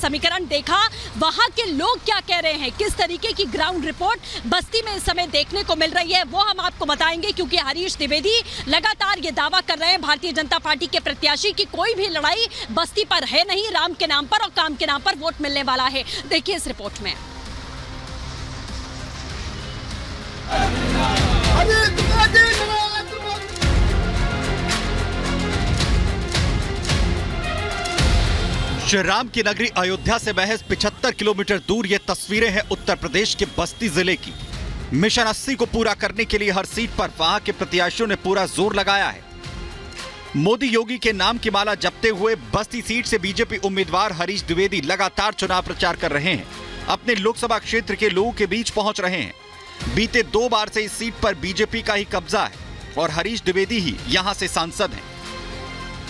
समीकरण देखा, वहां के लोग क्या कह रहे हैं, किस तरीके की ग्राउंड रिपोर्ट बस्ती में इस समय देखने को मिल रही है, वो हम आपको बताएंगे। क्योंकि हरीश द्विवेदी लगातार ये दावा कर रहे हैं भारतीय जनता पार्टी के प्रत्याशी की कोई भी लड़ाई बस्ती पर है नहीं, राम के नाम पर और काम के नाम पर वोट मिलने वाला है। देखिए इस रिपोर्ट में। श्री राम की नगरी अयोध्या से महज 75 किलोमीटर दूर ये तस्वीरें हैं उत्तर प्रदेश के बस्ती जिले की। मिशन 80 को पूरा करने के लिए हर सीट पर वहां के प्रत्याशियों ने पूरा जोर लगाया है। मोदी योगी के नाम की माला जपते हुए बस्ती सीट से बीजेपी उम्मीदवार हरीश द्विवेदी लगातार चुनाव प्रचार कर रहे हैं, अपने लोकसभा क्षेत्र के लोगों के बीच पहुंच रहे हैं। बीते 2 बार से इस सीट पर बीजेपी का ही कब्जा है और हरीश द्विवेदी ही यहां से सांसद हैं।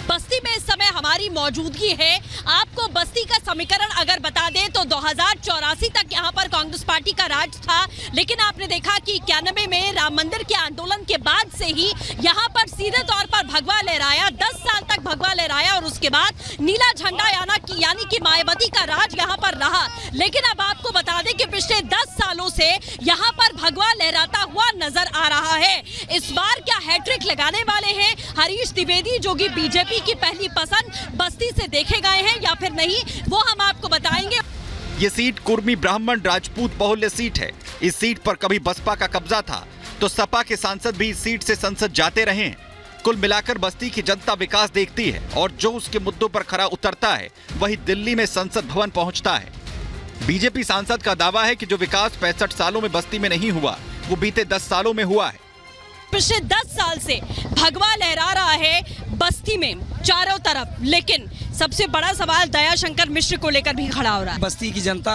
बस्ती में इस समय हमारी मौजूदगी है। आपको बस्ती का समीकरण अगर बता दें तो 2084 तक यहाँ पर कांग्रेस पार्टी का राज था, लेकिन आपने देखा कि 91 में राम मंदिर के आंदोलन के बाद से ही यहाँ पर सीधे तौर पर भगवा लहराया, 10 साल तक भगवा लहराया और उसके बाद नीला झंडा यानी कि मायावती का राज यहाँ पर रहा। लेकिन अब आपको बता दें कि पिछले 10 सालों से यहाँ पर भगवा लहराता हुआ नजर आ रहा है। इस बार क्या हैट्रिक लगाने वाले हैं हरीश द्विवेदी, जो कि बीजेपी की पहली पसंद बस्ती से देखे गए हैं या फिर नहीं, वो हम आपको बताएंगे। ये सीट कुर्मी ब्राह्मण राजपूत बहुल्य सीट है। इस सीट पर कभी बसपा का कब्जा था तो सपा के सांसद भी इस सीट से संसद जाते रहे हैं। कुल मिलाकर बस्ती की जनता विकास देखती है और जो उसके मुद्दों पर खरा उतरता है वही दिल्ली में संसद भवन पहुंचता है। बीजेपी सांसद का दावा है कि जो विकास 65 सालों में बस्ती में नहीं हुआ वो बीते 10 सालों में हुआ है। पिछले 10 साल से भगवा लहरा रहा है बस्ती में चारों तरफ, लेकिन सबसे बड़ा सवाल दयाशंकर मिश्र को लेकर भी खड़ा हो रहा है। बस्ती की जनता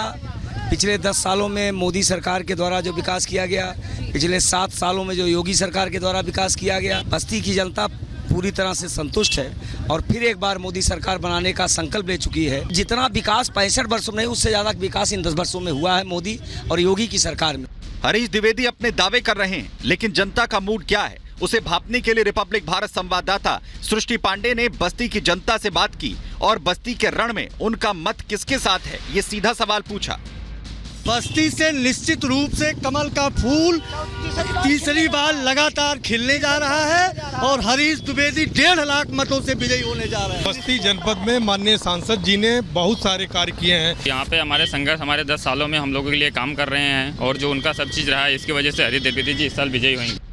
पिछले 10 सालों में मोदी सरकार के द्वारा जो विकास किया गया, पिछले 7 सालों में जो योगी सरकार के द्वारा विकास किया गया, बस्ती की जनता पूरी तरह से संतुष्ट है और फिर एक बार मोदी सरकार बनाने का संकल्प ले चुकी है। जितना विकास 65 वर्षों में, उससे ज्यादा विकास इन 10 वर्षों में हुआ है मोदी और योगी की सरकार में। हरीश द्विवेदी अपने दावे कर रहे हैं, लेकिन जनता का मूड क्या है उसे भांपने के लिए रिपब्लिक भारत संवाददाता सृष्टि पांडे ने बस्ती की जनता से बात की और बस्ती के रण में उनका मत किसके साथ है ये सीधा सवाल पूछा। बस्ती से निश्चित रूप से कमल का फूल तीसरी बार लगातार खिलने जा रहा है और हरीश द्विवेदी 1.5 लाख मतों से विजयी होने जा रहे हैं। बस्ती जनपद में माननीय सांसद जी ने बहुत सारे कार्य किए हैं। यहाँ पे हमारे संघर्ष हमारे 10 सालों में हम लोगों के लिए काम कर रहे हैं और जो उनका सब चीज रहा है, इसकी वजह से हरीश द्विवेदी जी इस साल विजयी होंगे।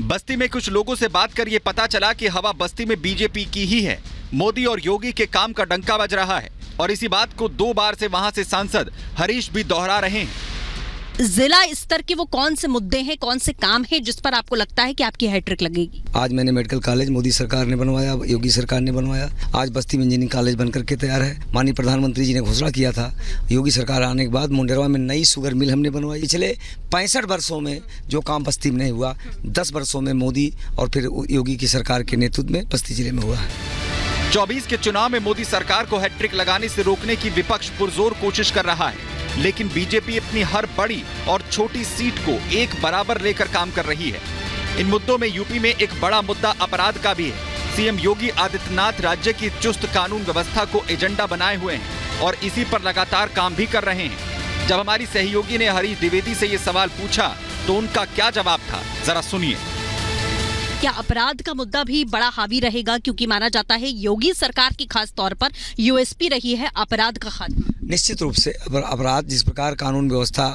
बस्ती में कुछ लोगों से बात कर ये पता चला कि हवा बस्ती में बीजेपी की ही है। मोदी और योगी के काम का डंका बज रहा है और इसी बात को 2 बार से वहां से सांसद हरीश भी दोहरा रहे हैं। जिला स्तर के वो कौन से मुद्दे हैं, कौन से काम हैं जिस पर आपको लगता है कि आपकी हैट्रिक लगेगी? आज मैंने मेडिकल कॉलेज मोदी सरकार ने बनवाया, योगी सरकार ने बनवाया। आज बस्ती में इंजीनियरिंग कॉलेज बनकर के तैयार है। माननीय प्रधानमंत्री जी ने घोषणा किया था, योगी सरकार आने के बाद मुंडेरवा में नई शुगर मिल हमने बनवाई। पिछले 65 वर्षों में जो काम बस्ती में नहीं हुआ, 10 वर्षों में मोदी और फिर योगी की सरकार के नेतृत्व में बस्ती जिले में हुआ है। 24 के चुनाव में मोदी सरकार को हैट्रिक लगाने से रोकने की विपक्ष पुरजोर कोशिश कर रहा है, लेकिन बीजेपी अपनी हर बड़ी और छोटी सीट को एक बराबर लेकर काम कर रही है। इन मुद्दों में यूपी में एक बड़ा मुद्दा अपराध का भी है। सीएम योगी आदित्यनाथ राज्य की चुस्त कानून व्यवस्था को एजेंडा बनाए हुए हैं और इसी पर लगातार काम भी कर रहे हैं। जब हमारी सहयोगी ने हरीश द्विवेदी से ये सवाल पूछा तो उनका क्या जवाब था, जरा सुनिए। क्या अपराध का मुद्दा भी बड़ा हावी रहेगा, क्योंकि माना जाता है योगी सरकार की खास तौर पर यूएसपी रही है अपराध का खात्मा? निश्चित रूप से अपराध, जिस प्रकार कानून व्यवस्था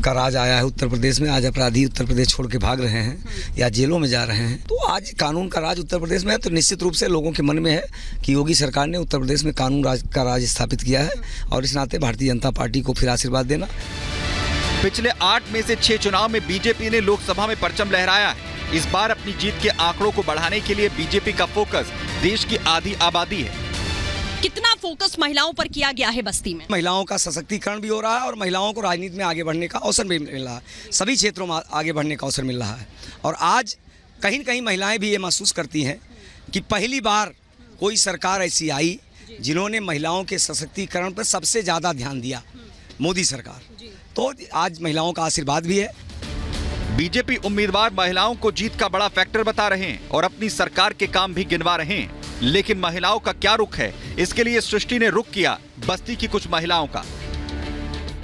का राज आया है उत्तर प्रदेश में, आज अपराधी उत्तर प्रदेश छोड़ के भाग रहे हैं या जेलों में जा रहे हैं, तो आज कानून का राज उत्तर प्रदेश में है। तो निश्चित रूप से लोगों के मन में है कि योगी सरकार ने उत्तर प्रदेश में कानून का राज स्थापित किया है और इस नाते भारतीय जनता पार्टी को फिर आशीर्वाद देना। पिछले 8 में से 6 चुनाव में बीजेपी ने लोकसभा में परचम लहराया है। इस बार अपनी जीत के आंकड़ों को बढ़ाने के लिए बीजेपी का फोकस देश की आधी आबादी है। कितना फोकस महिलाओं पर किया गया है बस्ती में? महिलाओं का सशक्तिकरण भी हो रहा है और महिलाओं को राजनीति में आगे बढ़ने का अवसर भी मिल रहा है। सभी क्षेत्रों में आगे बढ़ने का अवसर मिल रहा है और आज कहीं न कहीं महिलाएं भी ये महसूस करती हैं कि पहली बार कोई सरकार ऐसी आई जिन्होंने महिलाओं के सशक्तिकरण पर सबसे ज़्यादा ध्यान दिया, मोदी सरकार। तो आज महिलाओं का आशीर्वाद भी है। बीजेपी उम्मीदवार महिलाओं को जीत का बड़ा फैक्टर बता रहे हैं और अपनी सरकार के काम भी गिनवा रहे हैं। लेकिन महिलाओं का क्या रुख है, इसके लिए सृष्टि ने रुख किया बस्ती की कुछ महिलाओं का।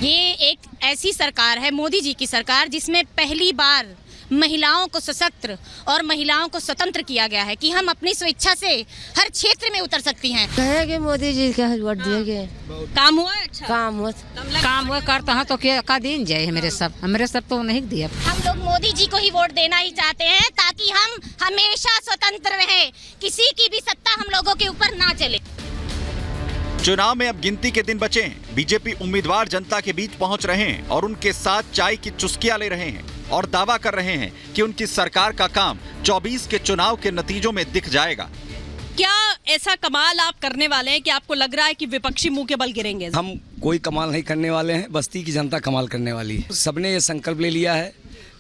ये एक ऐसी सरकार है, मोदी जी की सरकार, जिसमें पहली बार महिलाओं को सशक्त और महिलाओं को स्वतंत्र किया गया है कि हम अपनी स्वेच्छा से हर क्षेत्र में उतर सकती हैं। कहेंगे मोदी जी का वोट दिएंगे। काम हुआ है? अच्छा काम हुआ करता है तो क्या दिन जाए। मेरे सब तो नहीं दिया। हम लोग मोदी जी को ही वोट देना ही चाहते हैं ताकि हम हमेशा स्वतंत्र रहें, किसी की भी सत्ता हम लोगों के ऊपर ना चले। चुनाव में अब गिनती के दिन बचे हैं। बीजेपी उम्मीदवार जनता के बीच पहुंच रहे हैं और उनके साथ चाय की चुस्कियां ले रहे हैं और दावा कर रहे हैं कि उनकी सरकार का काम 24 के चुनाव के नतीजों में दिख जाएगा। क्या ऐसा कमाल आप करने वाले हैं कि आपको लग रहा है कि विपक्षी मुंह के बल गिरेंगे? हम कोई कमाल नहीं करने वाले हैं, बस्ती की जनता कमाल करने वाली है। सबने ये संकल्प ले लिया है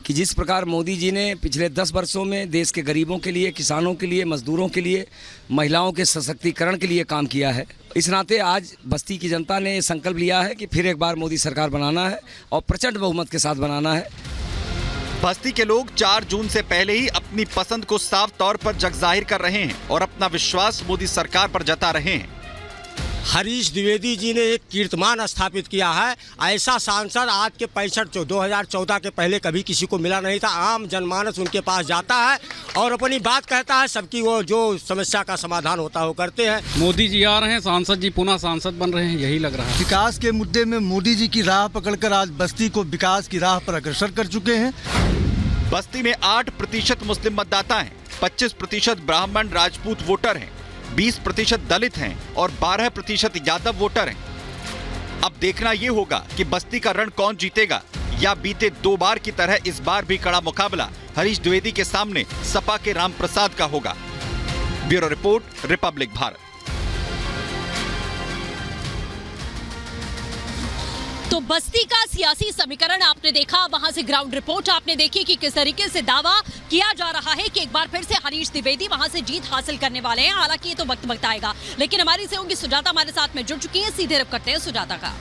कि जिस प्रकार मोदी जी ने पिछले 10 वर्षों में देश के गरीबों के लिए, किसानों के लिए, मजदूरों के लिए, महिलाओं के सशक्तिकरण के लिए काम किया है, इस नाते आज बस्ती की जनता ने ये संकल्प लिया है कि फिर एक बार मोदी सरकार बनाना है और प्रचंड बहुमत के साथ बनाना है। बस्ती के लोग 4 जून से पहले ही अपनी पसंद को साफ तौर पर जगजाहिर कर रहे हैं और अपना विश्वास मोदी सरकार पर जता रहे हैं। हरीश द्विवेदी जी ने एक कीर्तिमान स्थापित किया है। ऐसा सांसद आज के 2014 के पहले कभी किसी को मिला नहीं था। आम जनमानस उनके पास जाता है और अपनी बात कहता है, सबकी वो जो समस्या का समाधान होता है वो करते हैं। मोदी जी आ रहे हैं, सांसद जी पुनः सांसद बन रहे हैं, यही लग रहा है। विकास के मुद्दे में मोदी जी की राह पकड़कर आज बस्ती को विकास की राह पर अग्रसर कर चुके हैं। बस्ती में 8% मुस्लिम मतदाता हैं, 25% ब्राह्मण राजपूत वोटर हैं, 20% दलित हैं और 12% यादव वोटर हैं। अब देखना यह होगा कि बस्ती का रण कौन जीतेगा या बीते 2 बार की तरह इस बार भी कड़ा मुकाबला हरीश द्विवेदी के सामने सपा के रामप्रसाद का होगा। Bureau report, Republic Bharat. तो बस्ती का सियासी समीकरण आपने देखा, वहां से ग्राउंड रिपोर्ट आपने देखी कि किस तरीके से दावा किया जा रहा है कि एक बार फिर से हरीश द्विवेदी वहां से जीत हासिल करने वाले हैं। हालांकि ये तो वक्त बताएगा, लेकिन हमारी सहयोगी सुजाता हमारे साथ में जुड़ चुकी है। सीधे रब करते हैं सुजाता का।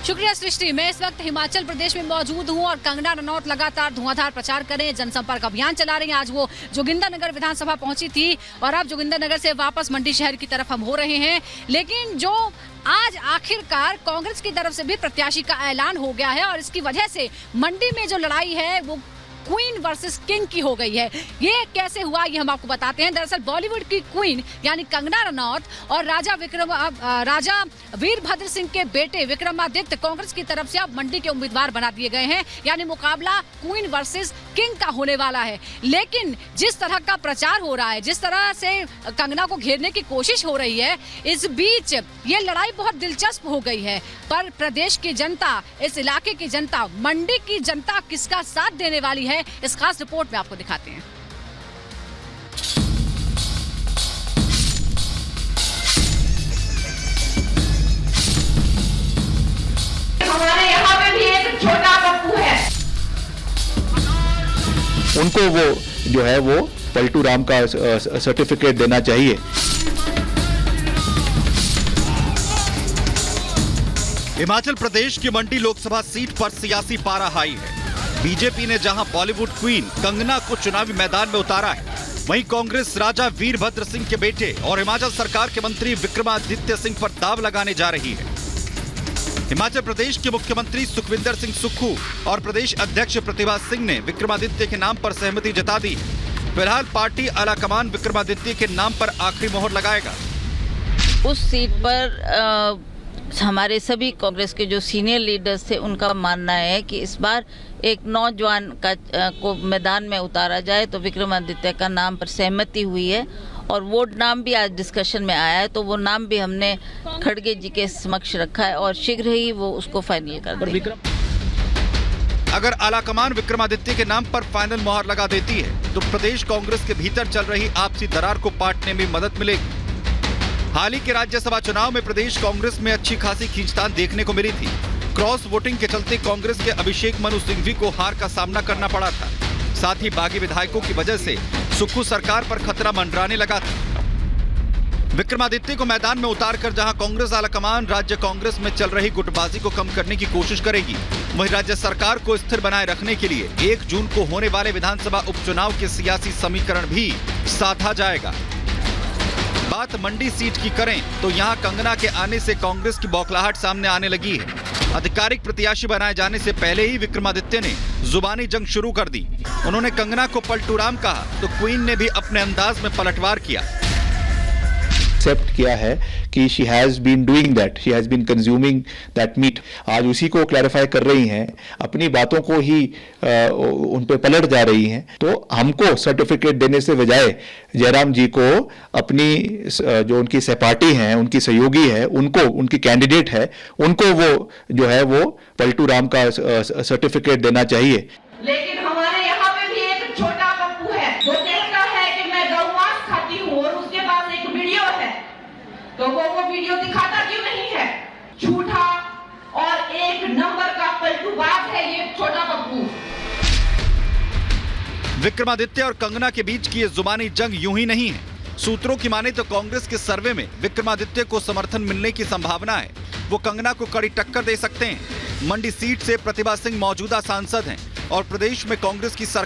शुक्रिया सृष्टि। मैं इस वक्त हिमाचल प्रदेश में मौजूद हूं और कंगना रनौत लगातार धुआंधार प्रचार कर रहे हैं, जनसंपर्क अभियान चला रही हैं। आज वो जोगिंदरनगर विधानसभा पहुंची थी और अब जोगिंदरनगर से वापस मंडी शहर की तरफ हम हो रहे हैं। लेकिन जो आज आखिरकार कांग्रेस की तरफ से भी प्रत्याशी का ऐलान हो गया है और इसकी वजह से मंडी में जो लड़ाई है वो क्वीन वर्सेस किंग की हो गई है। ये कैसे हुआ ये हम आपको बताते हैं। दरअसल बॉलीवुड की क्वीन यानी कंगना रनौत और राजा वीरभद्र सिंह के बेटे विक्रमादित्य कांग्रेस की तरफ से अब मंडी के उम्मीदवार बना दिए गए हैं। यानी मुकाबला क्वीन वर्सेस किंग का होने वाला है। लेकिन जिस तरह का प्रचार हो रहा है, जिस तरह से कंगना को घेरने की कोशिश हो रही है, इस बीच ये लड़ाई बहुत दिलचस्प हो गई है। पर प्रदेश की जनता, इस इलाके की जनता, मंडी की जनता किसका साथ देने वाली है, इस खास रिपोर्ट में आपको दिखाते हैं। हमारे यहाँ पे भी एक छोटा पप्पू है, उनको वो जो है वो पलटू राम का सर्टिफिकेट देना चाहिए। हिमाचल प्रदेश की मंडी लोकसभा सीट पर सियासी पारा हाई है। बीजेपी ने जहां बॉलीवुड क्वीन कंगना को चुनावी मैदान में उतारा है, वहीं कांग्रेस राजा वीरभद्र सिंह के बेटे और हिमाचल सरकार के मंत्री विक्रमादित्य सिंह पर दाव लगाने जा रही है। हिमाचल प्रदेश के मुख्यमंत्री सुखविंदर सिंह सुक्खू और प्रदेश अध्यक्ष प्रतिभा सिंह ने विक्रमादित्य के नाम पर सहमति जता दी। फिलहाल पार्टी आलाकमान विक्रमादित्य के नाम पर आखिरी मोहर लगाएगा। उस सीट पर हमारे सभी कांग्रेस के जो सीनियर लीडर्स थे उनका मानना है कि इस बार एक नौजवान को मैदान में उतारा जाए, तो विक्रमादित्य का नाम पर सहमति हुई है और वो नाम भी आज डिस्कशन में आया है, तो वो नाम भी हमने खड़गे जी के समक्ष रखा है और शीघ्र ही वो उसको फाइनल कर देंगे। अगर आलाकमान विक्रमादित्य के नाम पर फाइनल मोहर लगा देती है तो प्रदेश कांग्रेस के भीतर चल रही आपसी दरार को पाटने में मदद मिलेगी। हाल ही के राज्यसभा चुनाव में प्रदेश कांग्रेस में अच्छी खासी खींचतान देखने को मिली थी। क्रॉस वोटिंग के चलते कांग्रेस के अभिषेक मनु सिंघवी को हार का सामना करना पड़ा था। साथ ही बागी विधायकों की वजह से सुक्खू सरकार पर खतरा मंडराने लगा था। विक्रमादित्य को मैदान में उतारकर जहां कांग्रेस आलाकमान राज्य कांग्रेस में चल रही गुटबाजी को कम करने की कोशिश करेगी, वहीं राज्य सरकार को स्थिर बनाए रखने के लिए 1 जून को होने वाले विधानसभा उपचुनाव के सियासी समीकरण भी साधा जाएगा। बात मंडी सीट की करें तो यहां कंगना के आने से कांग्रेस की बौखलाहट सामने आने लगी है। आधिकारिक प्रत्याशी बनाए जाने से पहले ही विक्रमादित्य ने जुबानी जंग शुरू कर दी। उन्होंने कंगना को पलटू राम कहा तो क्वीन ने भी अपने अंदाज में पलटवार किया। एक्सेप्ट किया है कि she has been doing that, she has been consuming that meat. आज उसी को क्लैरिफाई कर रही हैं, अपनी बातों को ही उन पे पलट जा रही हैं। तो हमको सर्टिफिकेट देने से बजाय जयराम जी को अपनी जो उनकी सहपाठी हैं, उनकी सहयोगी है, उनको, उनकी कैंडिडेट है, उनको वो जो है वो पलटू राम का सर्टिफिकेट देना चाहिए। लेकिन हमारे यहाँ पे भी एक छोटा पप्पू है, वो कहता है कि मैं गौ मांस खाती हूँ और उसके पास एक वीडियो है, तो वो वीडियो दिखाता क्यों नहीं है? झूठा और एक नंबर का पलटूबाज है ये छोटा पप्पू। विक्रमादित्य और कंगना के बीच की ये जुबानी जंग यूं ही नहीं है। सूत्रों की माने तो कांग्रेस के सर्वे में विक्रमादित्य को समर्थन मिलने की संभावना है। वो कंगना को कड़ी टक्कर दे सकते हैं। मंडी सीट से प्रतिभा सिंह मौजूदा सांसद हैं और प्रदेश में कांग्रेस की सरकार